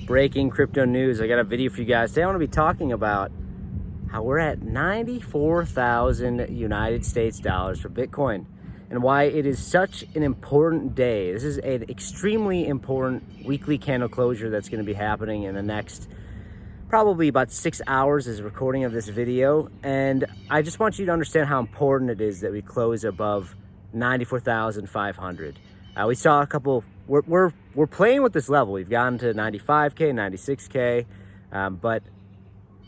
breaking crypto news. I got a video for you guys. Today I want to be talking about how we're at 94,000 United States dollars for Bitcoin and why it is such an important day. This is an extremely important weekly candle closure that's going to be happening in the next probably about 6 hours as a recording of this video. And I just want you to understand how important it is that we close above 94,500. We saw a couple, we're playing with this level. We've gotten to 95K, 96K, but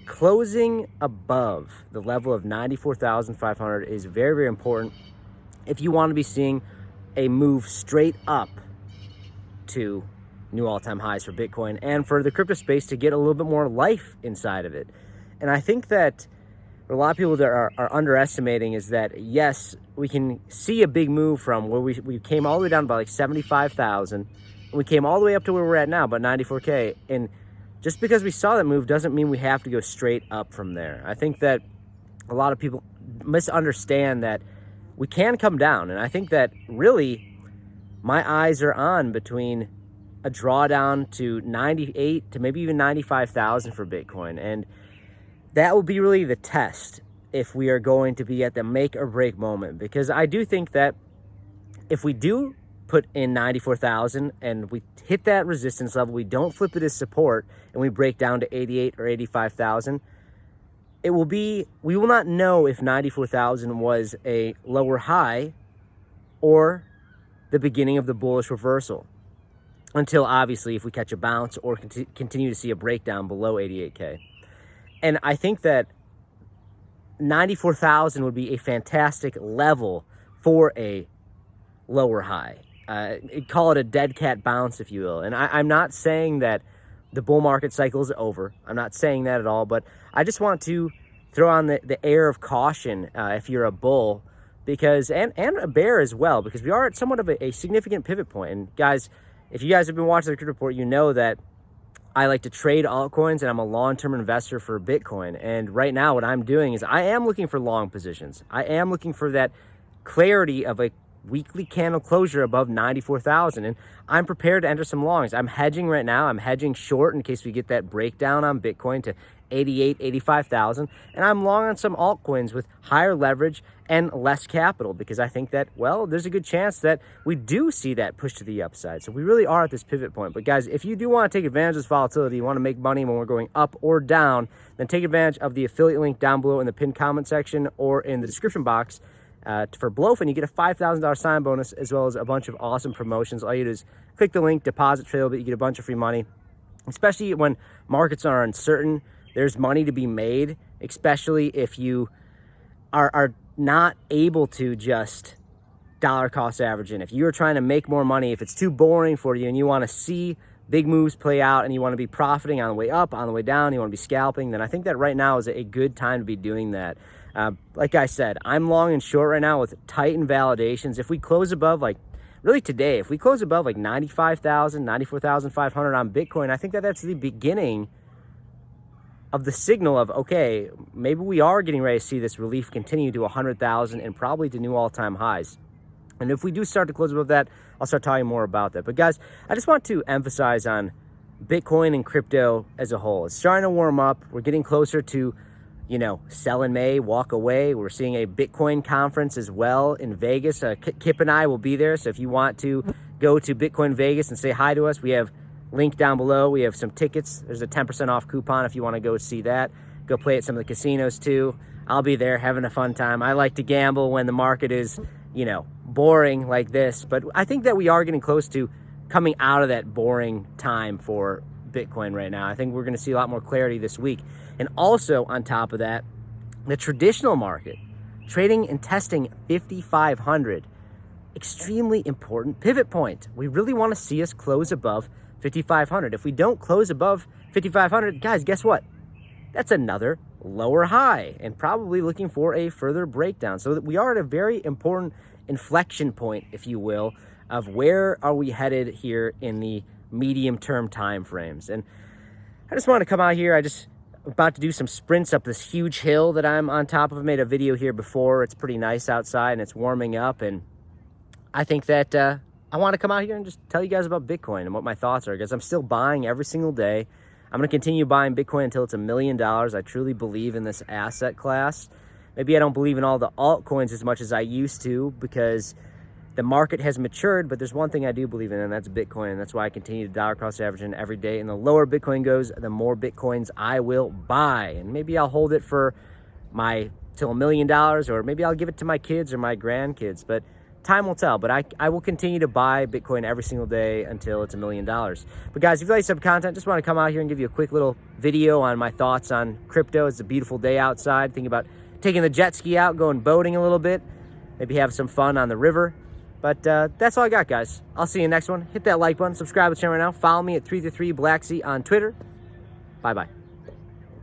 closing above the level of 94,500 is very, very important if you want to be seeing a move straight up to new all-time highs for Bitcoin and for the crypto space to get a little bit more life inside of it. And I think that what a lot of people that are underestimating is that, yes, we can see a big move from where we came all the way down by like 75,000, and we came all the way up to where we're at now, about 94K. And just because we saw that move doesn't mean we have to go straight up from there. I think that a lot of people misunderstand that we can come down. And I think that really my eyes are on between a drawdown to 98 to maybe even 95,000 for Bitcoin. And that will be really the test if we are going to be at the make or break moment. Because I do think that if we do put in 94,000 and we hit that resistance level, we don't flip it as support, and we break down to 88 or 85,000, it will be, we will not know if 94,000 was a lower high or the beginning of the bullish reversal, until obviously if we catch a bounce or continue to see a breakdown below 88K. And I think that 94,000 would be a fantastic level for a lower high. Call it a dead cat bounce, if you will. And I'm not saying that the bull market cycle is over. I'm not saying that at all. But I just want to throw on the air of caution if you're a bull, because and a bear as well, because we are at somewhat of a significant pivot point. And guys, if you guys have been watching the Crypto Report, you know that I like to trade altcoins, and I'm a long-term investor for Bitcoin. And right now what I'm doing is I am looking for long positions. I am looking for that clarity of a weekly candle closure above 94,000, and I'm prepared to enter some longs. I'm hedging right now. I'm hedging short in case we get that breakdown on Bitcoin to 88, 85,000, and I'm long on some altcoins with higher leverage and less capital, because I think that, well, there's a good chance that we do see that push to the upside. So we really are at this pivot point. But guys, if you do want to take advantage of this volatility, you want to make money when we're going up or down, then take advantage of the affiliate link down below in the pinned comment section or in the description box. For Blowfin, you get a $5,000 sign bonus, as well as a bunch of awesome promotions. All you do is click the link, deposit Trailbit, you get a bunch of free money. Especially when markets are uncertain, there's money to be made, especially if you are not able to just dollar cost average in. If you're trying to make more money, if it's too boring for you and you want to see big moves play out and you want to be profiting on the way up, on the way down, you want to be scalping, then I think that right now is a good time to be doing that. Like I said, I'm long and short right now with tightened validations. If we close above, like really today, if we close above like 95,000, 94,500 on Bitcoin, I think that that's the beginning of the signal of, okay, maybe we are getting ready to see this relief continue to 100,000 and probably to new all-time highs. And if we do start to close above that, I'll start talking more about that. But guys, I just want to emphasize on Bitcoin and crypto as a whole. It's starting to warm up. We're getting closer to, you know, sell in May, walk away. We're seeing a Bitcoin conference as well in Vegas. Kip and I will be there. So if you want to go to Bitcoin Vegas and say hi to us, we have link down below. We have some tickets. There's a 10% off coupon if you want to go see that. Go play at some of the casinos too. I'll be there having a fun time. I like to gamble when the market is, you know, boring like this. But I think that we are getting close to coming out of that boring time for Bitcoin right now. I think we're going to see a lot more clarity this week. And also on top of that, the traditional market trading and testing 5,500, extremely important pivot point. We really want to see us close above 5,500. If we don't close above 5,500, guys, guess what? That's another lower high and probably looking for a further breakdown. So that we are at a very important inflection point, if you will, of where are we headed here in the medium term time frames. And I just want to come out here. I just about to do some sprints up this huge hill that I'm on top of. I made a video here before. It's pretty nice outside and it's warming up, and I think that I want to come out here and just tell you guys about Bitcoin and what my thoughts are, because I'm still buying every single day. I'm going to continue buying Bitcoin until it's $1 million. I truly believe in this asset class. Maybe I don't believe in all the altcoins as much as I used to, because the market has matured, but there's one thing I do believe in, and that's Bitcoin. And that's why I continue to dollar cost average in every day. And the lower Bitcoin goes, the more Bitcoins I will buy. And maybe I'll hold it for till $1 million, or maybe I'll give it to my kids or my grandkids. But time will tell. But I will continue to buy Bitcoin every single day until it's $1 million. But guys, if you like some content, just want to come out here and give you a quick little video on my thoughts on crypto. It's a beautiful day outside. Thinking about taking the jet ski out, going boating a little bit, maybe have some fun on the river. But that's all I got, guys. I'll see you next one. Hit that like button, subscribe to the channel right now. Follow me at 333 Blacksea on Twitter. Bye-bye.